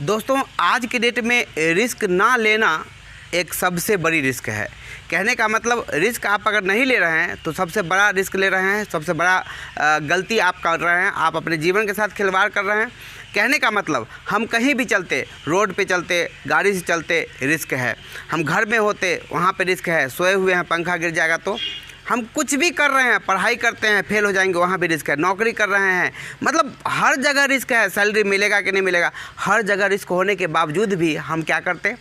दोस्तों आज के डेट में रिस्क ना लेना एक सबसे बड़ी रिस्क है। कहने का मतलब रिस्क आप अगर नहीं ले रहे हैं तो सबसे बड़ा रिस्क ले रहे हैं, सबसे बड़ा गलती आप कर रहे हैं, आप अपने जीवन के साथ खिलवाड़ कर रहे हैं। कहने का मतलब हम कहीं भी चलते, रोड पे चलते, गाड़ी से चलते रिस्क है। हम घर में होते वहाँ पे रिस्क है, सोए हुए हैं पंखा गिर जाएगा तो। हम कुछ भी कर रहे हैं, पढ़ाई करते हैं फेल हो जाएंगे वहाँ भी रिस्क है, नौकरी कर रहे हैं, मतलब हर जगह रिस्क है। सैलरी मिलेगा कि नहीं मिलेगा, हर जगह रिस्क होने के बावजूद भी हम क्या करते,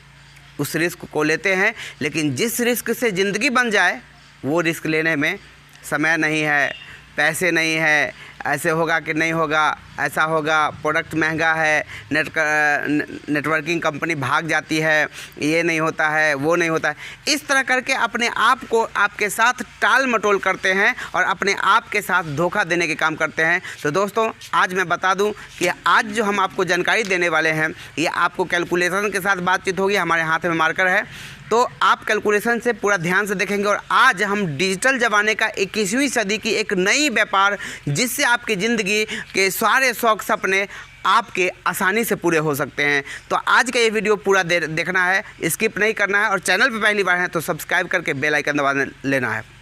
उस रिस्क को लेते हैं। लेकिन जिस रिस्क से ज़िंदगी बन जाए वो रिस्क लेने में समय नहीं है, पैसे नहीं है, ऐसे होगा कि नहीं होगा, ऐसा होगा, प्रोडक्ट महंगा है, नेटवर्किंग कंपनी भाग जाती है, ये नहीं होता है, वो नहीं होता है। इस तरह करके अपने आप को आपके साथ टाल मटोल करते हैं और अपने आप के साथ धोखा देने के काम करते हैं। तो दोस्तों आज मैं बता दूं कि आज जो हम आपको जानकारी देने वाले हैं ये आपको कैलकुलेशन के साथ बातचीत होगी। हमारे हाथ में मार्कर है तो आप कैलकुलेशन से पूरा ध्यान से देखेंगे। और आज हम डिजिटल ज़माने का 21वीं सदी की एक नई व्यापार जिससे आपकी ज़िंदगी के सारे शौक सपने आपके आसानी से पूरे हो सकते हैं। तो आज का ये वीडियो पूरा देखना है, स्किप नहीं करना है। और चैनल पर पहली बार हैं तो सब्सक्राइब करके बेल आइकन दबा लेना है।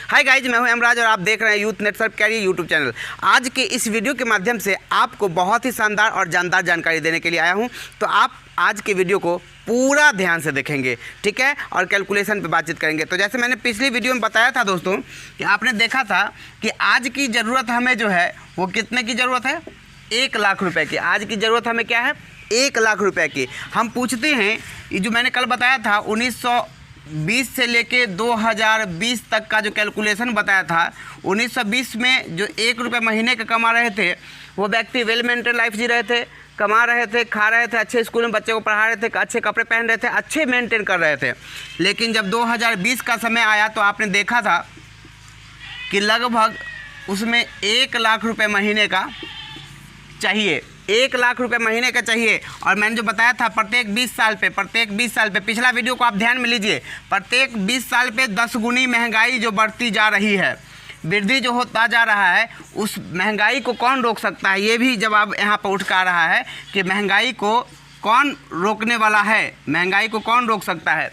हाय गाइज, मैं हूं एमराज और आप देख रहे हैं यूथ नेट सर्व कैरियर यूट्यूब चैनल। आज के इस वीडियो के माध्यम से आपको बहुत ही शानदार और जानदार जानकारी देने के लिए आया हूं। तो आप आज के वीडियो को पूरा ध्यान से देखेंगे, ठीक है, और कैलकुलेशन पे बातचीत करेंगे। तो जैसे मैंने पिछली वीडियो में बताया था दोस्तों कि आपने देखा था कि आज की ज़रूरत हमें जो है वो कितने की ज़रूरत है, 1 लाख रुपए की। आज की ज़रूरत हमें क्या है, 1 लाख रुपए की। हम पूछते हैं, ये जो मैंने कल बताया था 1920 से लेके 2020 तक का जो कैलकुलेशन बताया था, 1920 में जो 1 रुपये महीने का कमा रहे थे वो व्यक्ति वेल मेंटेन लाइफ जी रहे थे, कमा रहे थे, खा रहे थे, अच्छे स्कूल में बच्चे को पढ़ा रहे थे, अच्छे कपड़े पहन रहे थे, अच्छे मेंटेन कर रहे थे। लेकिन जब 2020 का समय आया तो आपने देखा था कि लगभग उसमें 1 लाख रुपए महीने का चाहिए, 1 लाख रुपए महीने का चाहिए। और मैंने जो बताया था प्रत्येक 20 साल पे, पिछला वीडियो को आप ध्यान में लीजिए, प्रत्येक 20 साल पे 10 गुनी महंगाई जो बढ़ती जा रही है, वृद्धि जो होता जा रहा है, उस महंगाई को कौन रोक सकता है। ये भी जवाब यहाँ पर उठ कर आ रहा है कि महंगाई को कौन रोकने वाला है, महंगाई को कौन रोक सकता है।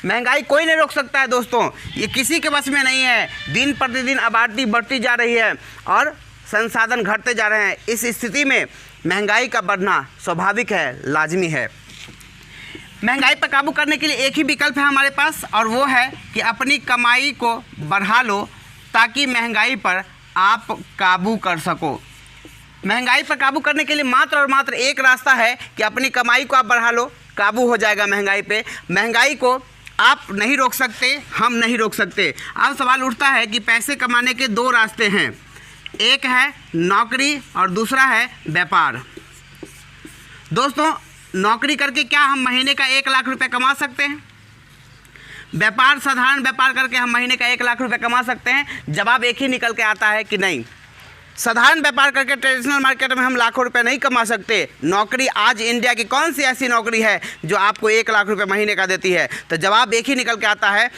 महंगाई कोई नहीं रोक सकता है दोस्तों, ये किसी के बस में नहीं है। दिन प्रतिदिन आबादी बढ़ती जा रही है और संसाधन घटते जा रहे हैं। इस स्थिति में महंगाई का बढ़ना स्वाभाविक है, लाजमी है। महंगाई पर काबू करने के लिए एक ही विकल्प है हमारे पास और वो है कि अपनी कमाई को बढ़ा लो ताकि महंगाई पर आप काबू कर सको। महंगाई पर काबू करने के लिए मात्र और मात्र एक रास्ता है कि अपनी कमाई को आप बढ़ा लो, काबू हो जाएगा महंगाई पे। महंगाई को आप नहीं रोक सकते, हम नहीं रोक सकते। अब सवाल उठता है कि पैसे कमाने के 2 रास्ते हैं, एक है नौकरी और दूसरा है व्यापार। दोस्तों नौकरी करके क्या हम महीने का 1 लाख रुपए कमा सकते हैं? व्यापार, साधारण व्यापार करके हम महीने का 1 लाख रुपए कमा सकते हैं? जवाब एक ही निकल के आता है कि नहीं। साधारण व्यापार करके ट्रेडिशनल मार्केट में हम लाखों रुपए नहीं कमा सकते। नौकरी, आज इंडिया की कौन सी ऐसी नौकरी है जो आपको 1 लाख रुपए महीने का देती है? तो जवाब एक ही निकल के आता है,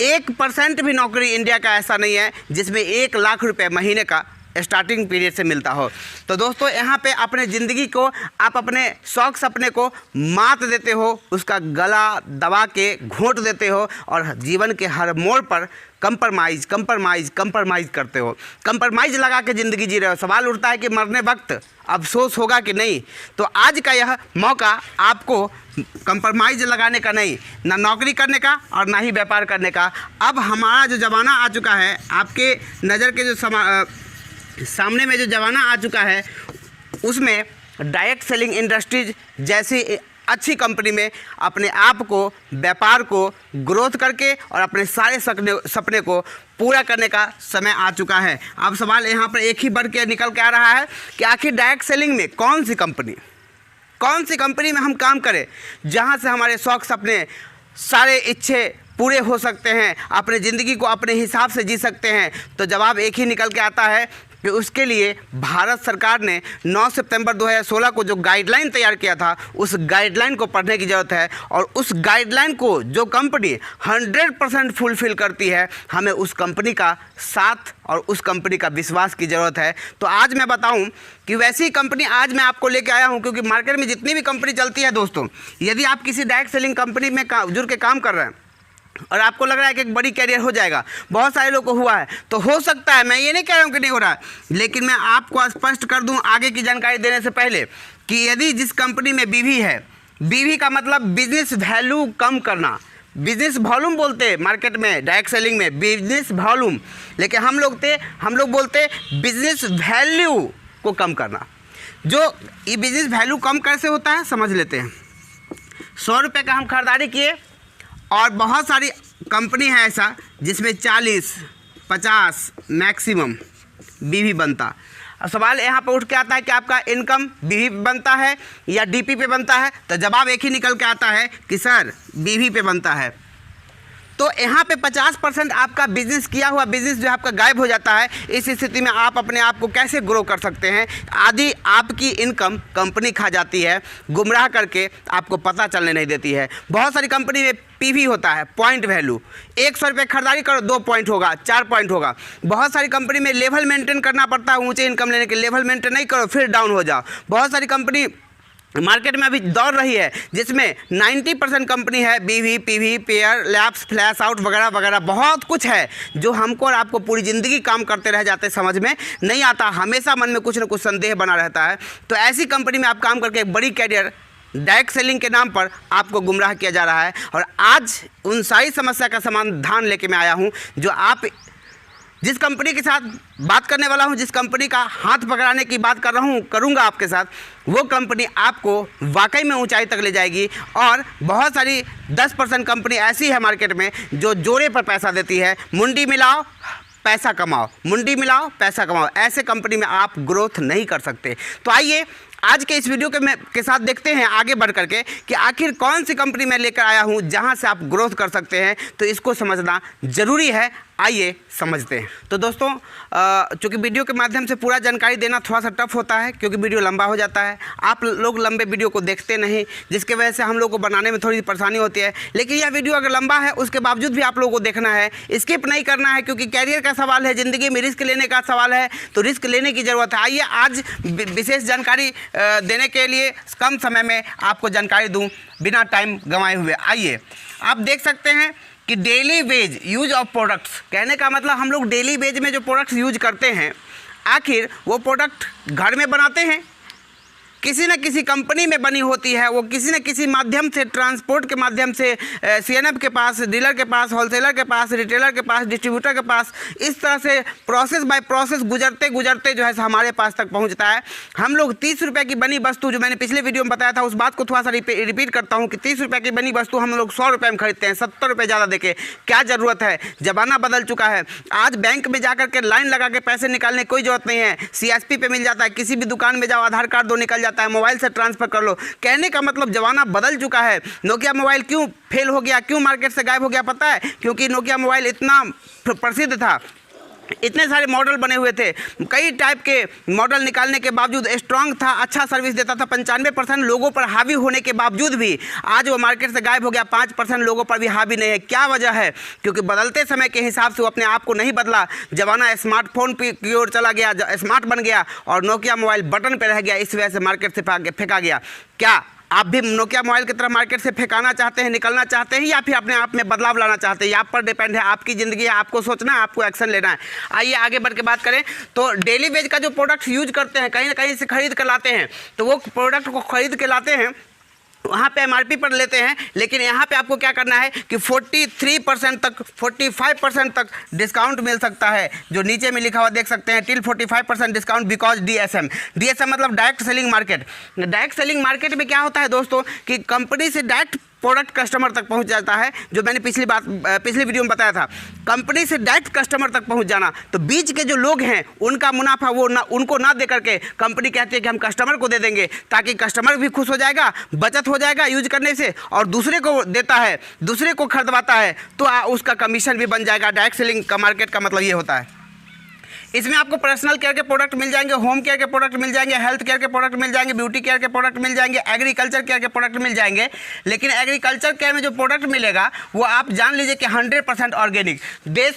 1% भी नौकरी इंडिया का ऐसा नहीं है जिसमें 1 लाख रुपए महीने का स्टार्टिंग पीरियड से मिलता हो। तो दोस्तों यहाँ पे अपने ज़िंदगी को, आप अपने शौक सपने को मात देते हो, उसका गला दबा के घोंट देते हो और जीवन के हर मोड़ पर कंप्रोमाइज़ करते हो, कंप्रोमाइज़ लगा के ज़िंदगी जी रहे हो। सवाल उठता है कि मरने वक्त अफसोस होगा कि नहीं। तो आज का यह मौका आपको कंप्रोमाइज़ लगाने का नहीं, ना नौकरी करने का और ना ही व्यापार करने का। अब हमारा जो ज़माना आ चुका है, आपके नज़र के जो सामने में जो ज़माना आ चुका है उसमें डायरेक्ट सेलिंग इंडस्ट्रीज जैसी अच्छी कंपनी में अपने आप को, व्यापार को ग्रोथ करके और अपने सारे सपने को पूरा करने का समय आ चुका है। अब सवाल यहाँ पर एक ही बढ़ के निकल के आ रहा है कि आखिर डायरेक्ट सेलिंग में कौन सी कंपनी में हम काम करें जहाँ से हमारे शौक सपने, सारे इच्छे पूरे हो सकते हैं, अपने ज़िंदगी को अपने हिसाब से जी सकते हैं। तो जवाब एक ही निकल के आता है कि उसके लिए भारत सरकार ने 9 सितंबर 2016 को जो गाइडलाइन तैयार किया था, उस गाइडलाइन को पढ़ने की ज़रूरत है। और उस गाइडलाइन को जो कंपनी 100% फुलफ़िल करती है, हमें उस कंपनी का साथ और उस कंपनी का विश्वास की ज़रूरत है। तो आज मैं बताऊं कि वैसी कंपनी आज मैं आपको लेके आया हूं, क्योंकि मार्केट में जितनी भी कंपनी चलती है दोस्तों, यदि आप किसी डायरेक्ट सेलिंग कंपनी में जुड़ के काम कर रहे हैं और आपको लग रहा है कि एक बड़ी कैरियर हो जाएगा, बहुत सारे लोग को हुआ है, तो हो सकता है, मैं ये नहीं कह रहा हूँ कि नहीं हो रहा है, लेकिन मैं आपको स्पष्ट कर दूँ आगे की जानकारी देने से पहले कि यदि जिस कंपनी में बीवी है, बीवी का मतलब बिजनेस वैल्यू कम करना, बिजनेस वॉल्यूम बोलते हैं मार्केट में, डायरेक्ट सेलिंग में बिजनेस वॉल्यूम, लेकिन हम लोग बोलते बिजनेस वैल्यू को कम करना। जो ये बिजनेस वैल्यू कम कैसे होता है समझ लेते हैं। 100 रुपये का हम खरीदारी किए और बहुत सारी कंपनी है ऐसा जिसमें 40, 50 मैक्सिमम बीवी बनता। अब सवाल यहाँ पर उठ के आता है कि आपका इनकम बीवी पे बनता है या डीपी पे बनता है, तो जवाब एक ही निकल के आता है कि सर बीवी पे बनता है। तो यहाँ पे 50% आपका बिजनेस किया हुआ बिजनेस जो आपका गायब हो जाता है। इस स्थिति में आप अपने आप को कैसे ग्रो कर सकते हैं? आधी आपकी इनकम कंपनी खा जाती है, गुमराह करके आपको पता चलने नहीं देती है। बहुत सारी कंपनी में पीवी होता है, पॉइंट वैल्यू, 100 रुपये खरीदारी करो 2 पॉइंट होगा, 4 पॉइंट होगा। बहुत सारी कंपनी में लेवल मेंटेन करना पड़ता है, ऊँचे इनकम लेने के लेवल मेंटेन नहीं करो फिर डाउन हो जाओ। बहुत सारी कंपनी मार्केट में अभी दौड़ रही है जिसमें 90% कंपनी है बीवी, PV, pair, lapse, flash out वगैरह वगैरह, बहुत कुछ है जो हमको और आपको पूरी ज़िंदगी काम करते रह जाते, समझ में नहीं आता, हमेशा मन में कुछ ना कुछ संदेह बना रहता है। तो ऐसी कंपनी में आप काम करके एक बड़ी कैरियर डायरेक्ट सेलिंग के नाम पर आपको गुमराह किया जा रहा है। और आज उन सारी समस्या का समाधान लेके मैं आया हूँ। जो आप जिस कंपनी के साथ बात करने वाला हूं, जिस कंपनी का हाथ पकड़ाने की बात करूंगा आपके साथ, वो कंपनी आपको वाकई में ऊंचाई तक ले जाएगी। और बहुत सारी 10% कंपनी ऐसी है मार्केट में जो जोड़े पर पैसा देती है, मुंडी मिलाओ पैसा कमाओ, मुंडी मिलाओ पैसा कमाओ। ऐसे कंपनी में आप ग्रोथ नहीं कर सकते। तो आइए आज के इस वीडियो के साथ देखते हैं आगे बढ़ करके कि आखिर कौन सी कंपनी मैं लेकर आया हूं जहां से आप ग्रोथ कर सकते हैं। तो इसको समझना ज़रूरी है, आइए समझते हैं। तो दोस्तों चूँकि वीडियो के माध्यम से पूरा जानकारी देना थोड़ा सा टफ होता है, क्योंकि वीडियो लंबा हो जाता है, आप लोग लंबे वीडियो को देखते नहीं, जिसके वजह से हम लोग को बनाने में थोड़ी परेशानी होती है। लेकिन यह वीडियो अगर लंबा है उसके बावजूद भी आप लोगों को देखना है, स्किप नहीं करना है, क्योंकि कैरियर का सवाल है, ज़िंदगी में रिस्क लेने का सवाल है, तो रिस्क लेने की ज़रूरत है। आइए आज विशेष जानकारी देने के लिए कम समय में आपको जानकारी दूं बिना टाइम गंवाए हुए। आइए आप देख सकते हैं कि daily veg use of products, कहने का मतलब हम लोग डेली वेज में जो प्रोडक्ट्स यूज करते हैं, आखिर वो प्रोडक्ट घर में बनाते हैं, किसी न किसी कंपनी में बनी होती है, वो किसी न किसी माध्यम से, ट्रांसपोर्ट के माध्यम से, सीएनएफ के पास, डीलर के पास, होलसेलर के पास, रिटेलर के पास, डिस्ट्रीब्यूटर के पास, इस तरह से प्रोसेस बाय प्रोसेस गुजरते गुजरते जो है हमारे पास तक पहुंचता है। हम लोग 30 रुपये की बनी वस्तु, जो मैंने पिछले वीडियो में बताया था, उस बात को थोड़ा सा रिपीट करता हूँ कि 30 रुपये की बनी वस्तु हम लोग 100 रुपये में खरीदते हैं, 70 रुपये ज़्यादा देके। क्या ज़रूरत है? ज़माना बदल चुका है। आज बैंक में जाकर के लाइन लगा के पैसे निकालने की कोई ज़रूरत नहीं है, CSP पे मिल जाता है, किसी भी दुकान में जाओ आधार कार्ड दो निकल जाता है, मोबाइल से ट्रांसफ़र कर लो। कहने का मतलब ज़माना बदल चुका है। नोकिया मोबाइल क्यों फेल हो गया, क्यों मार्केट से गायब हो गया पता है? क्योंकि नोकिया मोबाइल इतना प्रसिद्ध था, इतने सारे मॉडल बने हुए थे, कई टाइप के मॉडल निकालने के बावजूद स्ट्रांग था, अच्छा सर्विस देता था, 95% लोगों पर हावी होने के बावजूद भी आज वो मार्केट से गायब हो गया, 5% लोगों पर भी हावी नहीं है। क्या वजह है? क्योंकि बदलते समय के हिसाब से वो अपने आप को नहीं बदला। जमाना स्मार्टफोन की ओर चला गया, स्मार्ट बन गया और नोकिया मोबाइल बटन पर रह गया, इस वजह से मार्केट से फेंका गया। क्या आप भी नोकिया मोबाइल की तरफ मार्केट से फेंकाना चाहते हैं, निकलना चाहते हैं, या फिर अपने आप में बदलाव लाना चाहते हैं? आप पर डिपेंड है, आपकी ज़िंदगी है, आपको सोचना है, आपको एक्शन लेना है। आइए आगे बढ़ के बात करें। तो डेली वेज का जो प्रोडक्ट यूज करते हैं, कहीं ना कहीं से खरीद कर लाते हैं, तो वो प्रोडक्ट को खरीद के लाते हैं, वहाँ पे MRP पर लेते हैं, लेकिन यहाँ पे आपको क्या करना है कि 43% तक, 45% तक डिस्काउंट मिल सकता है। जो नीचे में लिखा हुआ देख सकते हैं, टिल 45% डिस्काउंट बिकॉज DSM मतलब direct selling market. Direct selling market में क्या होता है दोस्तों कि कंपनी से डायरेक्ट प्रोडक्ट कस्टमर तक पहुंच जाता है। जो मैंने पिछली वीडियो में बताया था, कंपनी से डायरेक्ट कस्टमर तक पहुंच जाना। तो बीच के जो लोग हैं उनका मुनाफा वो उनको ना दे करके कंपनी कहती है कि हम कस्टमर को दे देंगे, ताकि कस्टमर भी खुश हो जाएगा, बचत हो जाएगा यूज करने से, और दूसरे को देता है, दूसरे को खरीदवाता है, तो उसका कमीशन भी बन जाएगा। डायरेक्ट सेलिंग का मार्केट का मतलब ये होता है। इसमें आपको पर्सनल केयर के प्रोडक्ट मिल जाएंगे, होम केयर के प्रोडक्ट मिल जाएंगे, हेल्थ केयर के प्रोडक्ट मिल जाएंगे, ब्यूटी केयर के प्रोडक्ट मिल जाएंगे, एग्रीकल्चर केयर के प्रोडक्ट मिल जाएंगे। लेकिन एग्रीकल्चर केयर में जो प्रोडक्ट मिलेगा वो आप जान लीजिए कि 100% ऑर्गेनिक। देश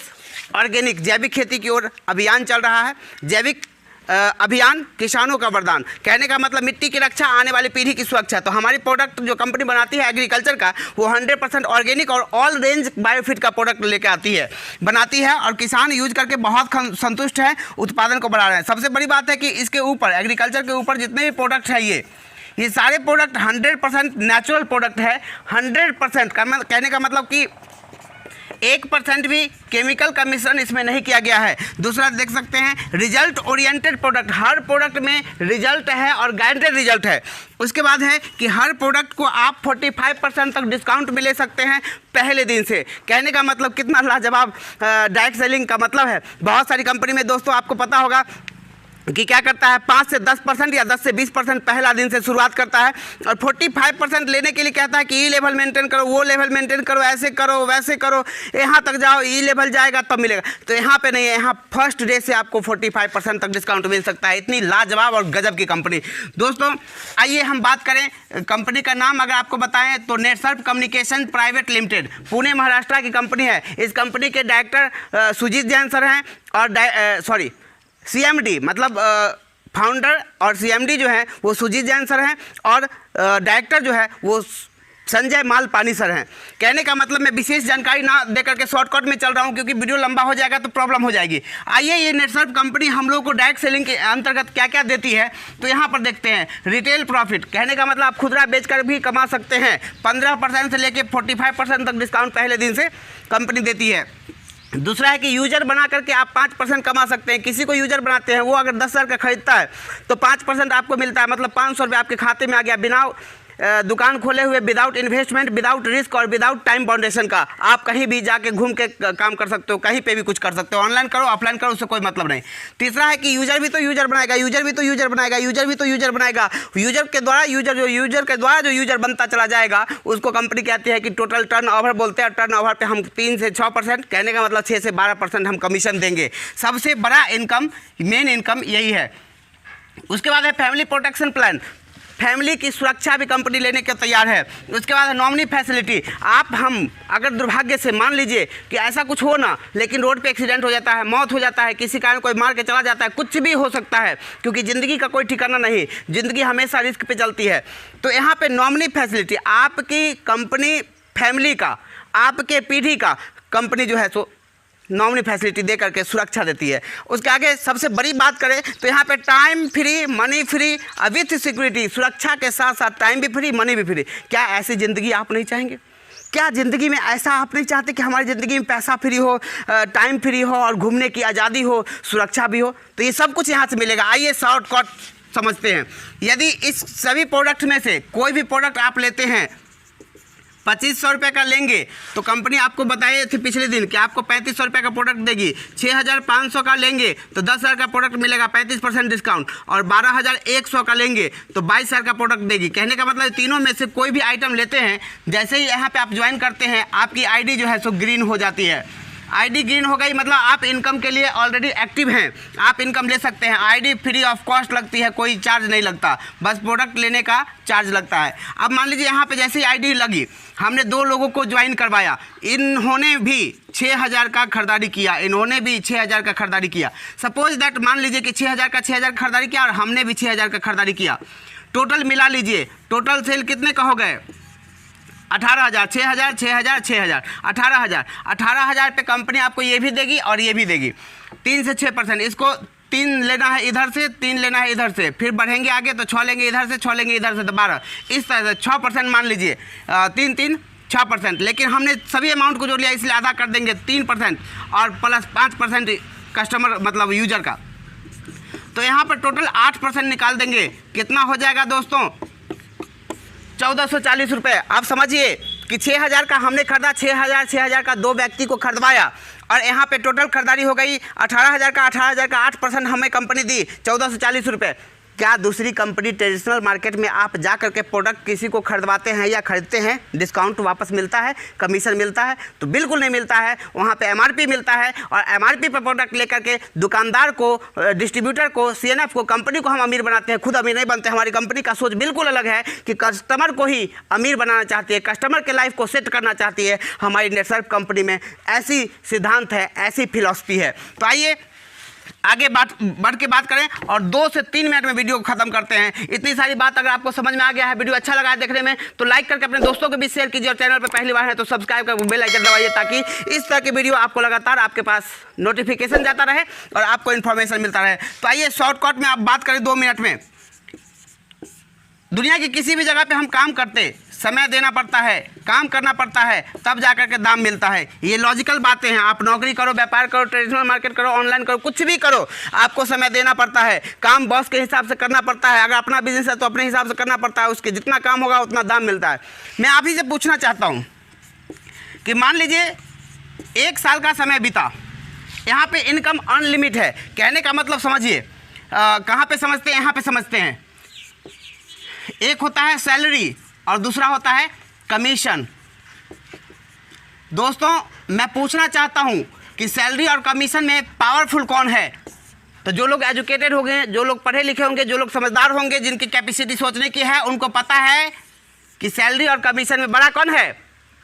ऑर्गेनिक जैविक खेती की ओर अभियान चल रहा है। जैविक अभियान किसानों का वरदान, कहने का मतलब मिट्टी की रक्षा, आने वाली पीढ़ी की सुरक्षा। तो हमारी प्रोडक्ट जो कंपनी बनाती है एग्रीकल्चर का, वो 100% ऑर्गेनिक और ऑल रेंज बायोफिट का प्रोडक्ट लेकर आती है, बनाती है, और किसान यूज करके बहुत संतुष्ट हैं, उत्पादन को बढ़ा रहे हैं। सबसे बड़ी बात है कि इसके ऊपर, एग्रीकल्चर के ऊपर जितने भी प्रोडक्ट है ये सारे प्रोडक्ट 100% नेचुरल प्रोडक्ट है। 100% कहने का मतलब कि 1% भी केमिकल का मिश्रण इसमें नहीं किया गया है। दूसरा देख सकते हैं रिजल्ट ओरिएंटेड प्रोडक्ट, हर प्रोडक्ट में रिजल्ट है और गारंटेड रिजल्ट है। उसके बाद है कि हर प्रोडक्ट को आप 45% तक डिस्काउंट में ले सकते हैं पहले दिन से। कहने का मतलब कितना लाजवाब डायरेक्ट सेलिंग का मतलब है। बहुत सारी कंपनी में दोस्तों आपको पता होगा कि क्या करता है, 5 से 10% या 10 से 20% पहला दिन से शुरुआत करता है, और 45% लेने के लिए कहता है कि ई लेवल मेंटेन करो, वो लेवल मेंटेन करो, ऐसे करो वैसे करो, यहाँ तक जाओ, ई लेवल जाएगा तब मिलेगा। तो यहाँ पे नहीं है, यहाँ फर्स्ट डे से आपको 45% तक डिस्काउंट मिल सकता है। इतनी लाजवाब और गजब की कंपनी। दोस्तों आइए हम बात करें कंपनी का नाम अगर आपको बताएं तो Netsurf communication private limited, Pune Maharashtra की कंपनी है। इस कंपनी के डायरेक्टर सुजीत जैन सर हैं, और CMD मतलब फाउंडर और CMD जो है वो सुजीत जैन सर हैं, और डायरेक्टर जो है वो संजय मालपानी सर हैं। कहने का मतलब मैं विशेष जानकारी ना दे करके शॉर्टकट में चल रहा हूं, क्योंकि वीडियो लंबा हो जाएगा तो प्रॉब्लम हो जाएगी। आइए ये नेटसर्फ कंपनी हम लोग को डायरेक्ट सेलिंग के अंतर्गत क्या क्या देती है, तो यहाँ पर देखते हैं रिटेल प्रॉफिट। कहने का मतलब आप खुदरा बेचकर भी कमा सकते हैं। 15% से लेकर 45% तक डिस्काउंट पहले दिन से कंपनी देती है। दूसरा है कि यूजर बना करके आप 5% कमा सकते हैं। किसी को यूजर बनाते हैं, वो अगर 10,000 का खरीदता है तो 5% आपको मिलता है, मतलब 500 रुपये आपके खाते में आ गया, बिना दुकान खोले हुए, विदाउट इन्वेस्टमेंट, विदाउट रिस्क और विदाउट टाइम बाउंडेशन का। आप कहीं भी जाके घूम के काम कर सकते हो, कहीं पे भी कुछ कर सकते हो, ऑनलाइन करो ऑफलाइन करो, उससे कोई मतलब नहीं। तीसरा है कि यूजर भी तो यूजर बनाएगा, यूजर भी तो यूजर बनाएगा, यूजर भी तो यूजर बनाएगा। यूजर के द्वारा जो यूजर बनता चला जाएगा उसको कंपनी कहती है कि टोटल टर्न ओवर बोलते हैं। टर्न ओवर पर हम 3 से 6%, कहने का मतलब 6 से 12% हम कमीशन देंगे। सबसे बड़ा इनकम, मेन इनकम यही है। उसके बाद है फैमिली प्रोटेक्शन प्लान, फैमिली की सुरक्षा भी कंपनी लेने के तैयार है। उसके बाद है नॉमिनी फैसिलिटी। हम अगर दुर्भाग्य से मान लीजिए कि ऐसा कुछ हो ना, लेकिन रोड पे एक्सीडेंट हो जाता है, मौत हो जाता है, किसी कारण कोई मार के चला जाता है, कुछ भी हो सकता है, क्योंकि ज़िंदगी का कोई ठिकाना नहीं, ज़िंदगी हमेशा रिस्क पे चलती है। तो यहाँ पे नॉमिनी फैसिलिटी, आपकी कंपनी फैमिली का, आपके पीढ़ी का कंपनी जो है सो नॉमिनी फैसिलिटी दे करके सुरक्षा देती है। उसके आगे सबसे बड़ी बात करें तो यहाँ पे time free, money free, with security, सुरक्षा के साथ साथ टाइम भी फ्री, मनी भी फ्री। क्या ऐसी ज़िंदगी आप नहीं चाहेंगे? क्या ज़िंदगी में ऐसा आप नहीं चाहते कि हमारी ज़िंदगी में पैसा फ्री हो, टाइम फ्री हो और घूमने की आज़ादी हो, सुरक्षा भी हो? तो ये सब कुछ यहाँ से मिलेगा। आइए शॉर्टकट समझते हैं। यदि इस सभी प्रोडक्ट में से कोई भी प्रोडक्ट आप लेते हैं, 2500 रुपये का लेंगे तो कंपनी आपको बताई थी पिछले दिन कि आपको 3500 रुपये का प्रोडक्ट देगी। 6500 का लेंगे तो 10,000 का प्रोडक्ट मिलेगा, 35% डिस्काउंट, और 12,100 का लेंगे तो 22,000 का प्रोडक्ट देगी। कहने का मतलब तीनों में से कोई भी आइटम लेते हैं, जैसे ही यहाँ पे आप ज्वाइन करते हैं आपकी आईडी जो है सो ग्रीन हो जाती है। आईडी ग्रीन हो गई मतलब आप इनकम के लिए ऑलरेडी एक्टिव हैं, आप इनकम ले सकते हैं। आईडी फ्री ऑफ कॉस्ट लगती है, कोई चार्ज नहीं लगता, बस प्रोडक्ट लेने का चार्ज लगता है। अब मान लीजिए यहाँ पे जैसे ही आईडी लगी, हमने 2 लोगों को ज्वाइन करवाया, इन्होंने भी 6,000 का खरीदारी किया, इन्होंने भी 6,000 का खरीदारी किया। सपोज दैट मान लीजिए कि 6,000 का 6,000 खरीदारी किया और हमने भी 6,000 का खरीदारी किया। टोटल मिला लीजिए, टोटल सेल कितने का हो गए? 18,000, 6,000, 6,000, 6,000, 18,000। 18,000 पे कंपनी आपको ये भी देगी और ये भी देगी। 3 से 6%, इसको 3 लेना है इधर से, 3 लेना है इधर से, फिर बढ़ेंगे आगे तो 6 लेंगे इधर से, 6 लेंगे इधर से, तो 12। इस तरह से 6% मान लीजिए, 3 6%। लेकिन हमने सभी अमाउंट को जोड़ लिया इसलिए आधा कर देंगे 3% और प्लस 5% कस्टमर मतलब यूजर का, तो यहाँ पर टोटल 8% निकाल देंगे। कितना हो जाएगा दोस्तों? 1440 रुपये। आप समझिए कि 6,000 का हमने खरीदा, 6,000 का 2 व्यक्ति को खरीदवाया, और यहाँ पे टोटल खरीदारी हो गई 18,000 का 8% हमें कंपनी दी, 1440 रुपये। क्या दूसरी कंपनी ट्रेडिशनल मार्केट में आप जा करके प्रोडक्ट किसी को खरीदवाते हैं या खरीदते हैं, डिस्काउंट वापस मिलता है, कमीशन मिलता है? तो बिल्कुल नहीं मिलता है। वहाँ पे एमआरपी मिलता है और एमआरपी पर प्रोडक्ट लेकर के दुकानदार को, डिस्ट्रीब्यूटर को, सीएनएफ को, कंपनी को हम अमीर बनाते हैं, खुद अमीर नहीं बनते। हमारी कंपनी का सोच बिल्कुल अलग है कि कस्टमर को ही अमीर बनाना चाहती है, कस्टमर के लाइफ को सेट करना चाहती है। हमारी नेटसर्फ कंपनी में ऐसी सिद्धांत है, ऐसी फिलॉसफी है। तो आइए आगे बढ़ के बात करें और 2 से 3 मिनट में वीडियो को खत्म करते हैं। इतनी सारी बात अगर आपको समझ में आ गया है, वीडियो अच्छा लगा है देखने में, तो लाइक करके अपने दोस्तों के बीच शेयर कीजिए और चैनल पर पहली बार है तो सब्सक्राइब कर बेल आइकन दबाइए ताकि इस तरह की वीडियो आपको लगातार आपके पास नोटिफिकेशन जाता रहे और आपको इन्फॉर्मेशन मिलता रहे। तो आइए शॉर्टकट में आप बात करें 2 मिनट में। दुनिया की किसी भी जगह पे हम काम करते, समय देना पड़ता है, काम करना पड़ता है, तब जाकर के दाम मिलता है। ये लॉजिकल बातें हैं। आप नौकरी करो, व्यापार करो, ट्रेडिशनल मार्केट करो, ऑनलाइन करो, कुछ भी करो, आपको समय देना पड़ता है। काम बॉस के हिसाब से करना पड़ता है। अगर अपना बिजनेस है तो अपने हिसाब से करना पड़ता है। उसके जितना काम होगा उतना दाम मिलता है। मैं आप ही से पूछना चाहता हूँ कि मान लीजिए 1 साल का समय बीता, यहाँ पे इनकम अनलिमिट है। कहने का मतलब समझिए, कहाँ पे समझते हैं, यहाँ पे समझते हैं। एक होता है सैलरी और दूसरा होता है कमीशन। दोस्तों मैं पूछना चाहता हूं कि सैलरी और कमीशन में पावरफुल कौन है? तो जो लोग एजुकेटेड होंगे, जो लोग पढ़े लिखे होंगे, जो लोग समझदार होंगे, जिनकी कैपेसिटी सोचने की है, उनको पता है कि सैलरी और कमीशन में बड़ा कौन है?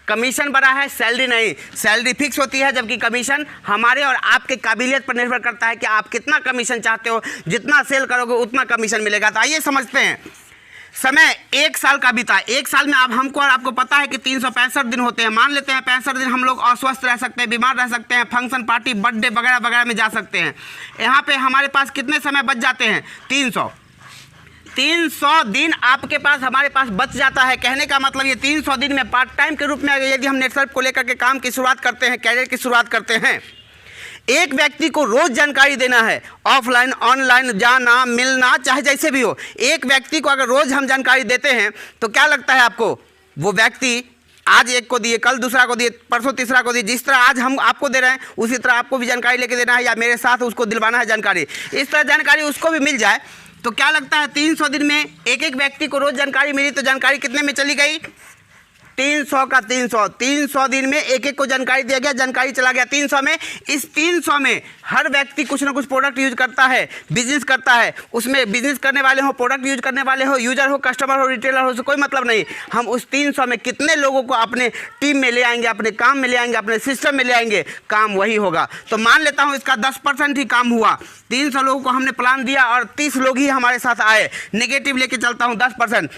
कमीशन बड़ा है, सैलरी नहीं। सैलरी फिक्स होती है, जबकि कमीशन हमारे और आपके काबिलियत पर निर्भर करता है कि आप कितना कमीशन चाहते हो। जितना सेल करोगे उतना कमीशन मिलेगा। तो आइए समझते हैं। समय 1 साल का बीता। 1 साल में आप हमको और आपको पता है कि 365 दिन होते हैं। मान लेते हैं 65 दिन हम लोग अस्वस्थ रह सकते हैं, बीमार रह सकते हैं, फंक्शन पार्टी, बर्थडे वगैरह वगैरह में जा सकते हैं। यहाँ पे हमारे पास कितने समय बच जाते हैं? 300 दिन आपके पास, हमारे पास बच जाता है। कहने का मतलब ये 300 दिन में पार्ट टाइम के रूप में यदि हम नेटसर्फ को लेकर के काम की शुरुआत करते हैं, कैरियर की शुरुआत करते हैं, एक व्यक्ति को रोज जानकारी देना है, ऑफलाइन ऑनलाइन, जाना मिलना, चाहे जैसे भी हो। एक व्यक्ति को अगर रोज हम जानकारी देते हैं तो क्या लगता है आपको, वो व्यक्ति आज एक को दिए, कल दूसरा को दिए, परसों तीसरा को दिए, जिस तरह आज हम आपको दे रहे हैं उसी तरह आपको भी जानकारी लेके देना है, या मेरे साथ उसको दिलवाना है जानकारी। इस तरह जानकारी उसको भी मिल जाए तो क्या लगता है 300 दिन में एक व्यक्ति को रोज जानकारी मिली तो जानकारी कितने में चली गई? 300 का 300 दिन में एक को जानकारी दिया गया, जानकारी चला गया 300 में। इस 300 में हर व्यक्ति कुछ ना कुछ प्रोडक्ट यूज करता है, बिजनेस करता है। उसमें बिजनेस करने वाले हो, प्रोडक्ट यूज करने वाले हो, यूजर हो, कस्टमर हो, रिटेलर हो, उससे कोई मतलब नहीं। हम उस 300 में कितने लोगों को अपने टीम में ले आएंगे, अपने काम में ले आएंगे, अपने सिस्टम में ले आएंगे, काम वही होगा। तो मान लेता हूँ इसका 10% ही काम हुआ। 300 लोगों को हमने प्लान दिया और 30 लोग ही हमारे साथ आए। नेगेटिव लेके चलता हूँ 10%।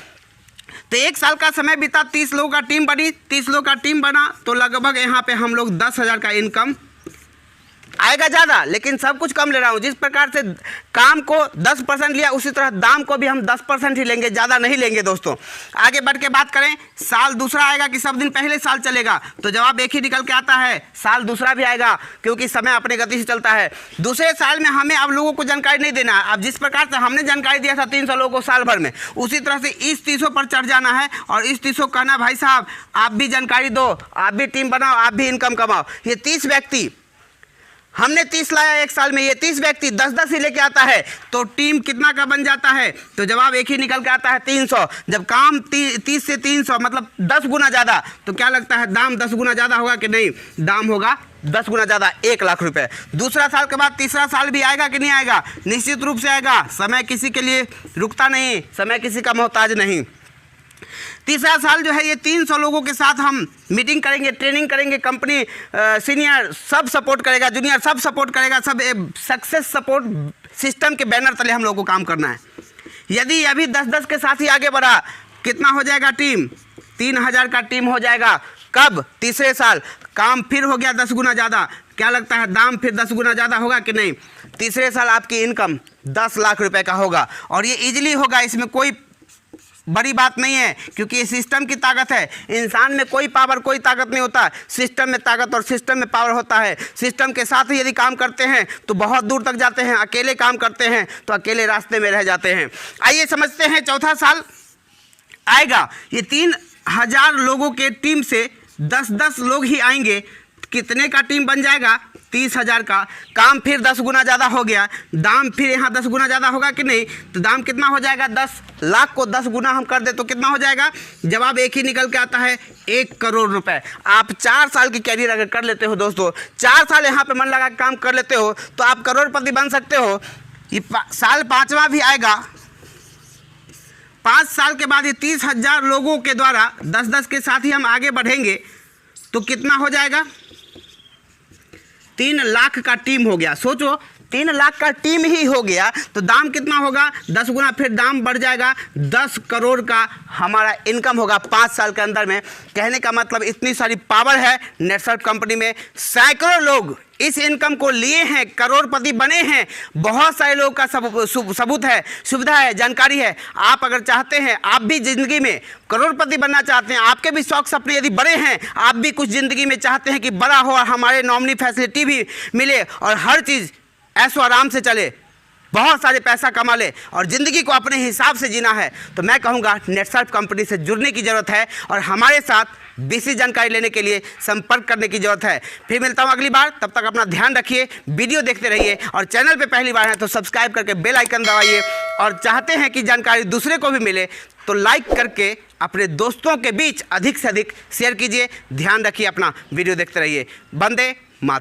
तो 1 साल का समय बीता, 30 लोगों का टीम बनी, 30 लोगों का टीम बना तो लगभग यहाँ पे हम लोग 10,000 का इनकम आएगा ज़्यादा, लेकिन सब कुछ कम ले रहा हूँ। जिस प्रकार से काम को 10% लिया उसी तरह दाम को भी हम 10% ही लेंगे, ज़्यादा नहीं लेंगे। दोस्तों आगे बढ़ के बात करें, साल दूसरा आएगा कि सब दिन पहले साल चलेगा? तो जवाब एक ही निकल के आता है, साल दूसरा भी आएगा, क्योंकि समय अपने गति से चलता है। दूसरे साल में हमें अब लोगों को जानकारी नहीं देना। अब जिस प्रकार से हमने जानकारी दिया था 300 लोगों को साल भर में, उसी तरह से इस 300 पर चढ़ जाना है और इस 300 कहना भाई साहब आप भी जानकारी दो, आप भी टीम बनाओ, आप भी इनकम कमाओ। ये 30 व्यक्ति हमने 30 लाया 1 साल में, ये 30 व्यक्ति 10-10 ही लेके आता है तो टीम कितना का बन जाता है? तो जवाब एक ही निकल के आता है 300। जब काम 30 से 300 मतलब 10 गुना ज़्यादा, तो क्या लगता है दाम 10 गुना ज़्यादा होगा कि नहीं? दाम होगा 10 गुना ज़्यादा, 1 लाख रुपए। दूसरा साल के बाद तीसरा साल भी आएगा कि नहीं आएगा? निश्चित रूप से आएगा। समय किसी के लिए रुकता नहीं, समय किसी का मोहताज नहीं। तीसरा साल जो है ये 300 लोगों के साथ हम मीटिंग करेंगे, ट्रेनिंग करेंगे, कंपनी सीनियर सब सपोर्ट करेगा, जूनियर सब सपोर्ट करेगा, सब सक्सेस सपोर्ट सिस्टम के बैनर तले हम लोगों को काम करना है। यदि अभी 10-10 के साथ ही आगे बढ़ा, कितना हो जाएगा टीम? 3000 का टीम हो जाएगा। कब? तीसरे साल। काम फिर हो गया 10 गुना ज़्यादा। क्या लगता है दाम फिर 10 गुना ज़्यादा होगा कि नहीं? तीसरे साल आपकी इनकम 10 लाख रुपए का होगा और ये ईजिली होगा, इसमें कोई बड़ी बात नहीं है, क्योंकि ये सिस्टम की ताकत है। इंसान में कोई पावर कोई ताकत नहीं होता, सिस्टम में ताकत और सिस्टम में पावर होता है। सिस्टम के साथ ही यदि काम करते हैं तो बहुत दूर तक जाते हैं, अकेले काम करते हैं तो अकेले रास्ते में रह जाते हैं। आइए समझते हैं, चौथा साल आएगा, ये 3000 लोगों के टीम से 10-10 लोग ही आएंगे। कितने का टीम बन जाएगा? 30,000 का काम फिर 10 गुना ज़्यादा हो गया, दाम फिर यहाँ 10 गुना ज़्यादा होगा कि नहीं? तो दाम कितना हो जाएगा? 10 लाख को 10 गुना हम कर दे तो कितना हो जाएगा? जवाब एक ही निकल के आता है, 1 करोड़ रुपए। आप 4 साल की कैरियर अगर कर लेते हो दोस्तों, 4 साल यहाँ पे मन लगा के काम कर लेते हो तो आप करोड़पति बन सकते हो। ये साल 5वां भी आएगा, 5 साल के बाद ये 30,000 लोगों के द्वारा 10-10 के साथ ही हम आगे बढ़ेंगे तो कितना हो जाएगा? 3 लाख का टीम हो गया। सोचो, 3 लाख का टीम ही हो गया तो दाम कितना होगा? 10 गुना, फिर दाम बढ़ जाएगा, 10 करोड़ का हमारा इनकम होगा 5 साल के अंदर में। कहने का मतलब इतनी सारी पावर है नेटसर्फ कंपनी में। सैकड़ों लोग इस इनकम को लिए हैं, करोड़पति बने हैं। बहुत सारे लोगों का सबूत है, सुविधा है, जानकारी है। आप अगर चाहते हैं, आप भी ज़िंदगी में करोड़पति बनना चाहते हैं, आपके भी शौक सपने यदि बड़े हैं, आप भी कुछ ज़िंदगी में चाहते हैं कि बड़ा हो और हमारे नॉमिनी फैसिलिटी भी मिले और हर चीज़ ऐशो आराम से चले, बहुत सारे पैसा कमा ले और ज़िंदगी को अपने हिसाब से जीना है, तो मैं कहूँगा नेटसर्फ कंपनी से जुड़ने की ज़रूरत है और हमारे साथ बेसिक जानकारी लेने के लिए संपर्क करने की ज़रूरत है। फिर मिलता हूँ अगली बार, तब तक अपना ध्यान रखिए, वीडियो देखते रहिए और चैनल पे पहली बार है तो सब्सक्राइब करके बेल आइकन दबाइए और चाहते हैं कि जानकारी दूसरे को भी मिले तो लाइक करके अपने दोस्तों के बीच अधिक से अधिक शेयर कीजिए। ध्यान रखिए, अपना वीडियो देखते रहिए। वंदे मातरम।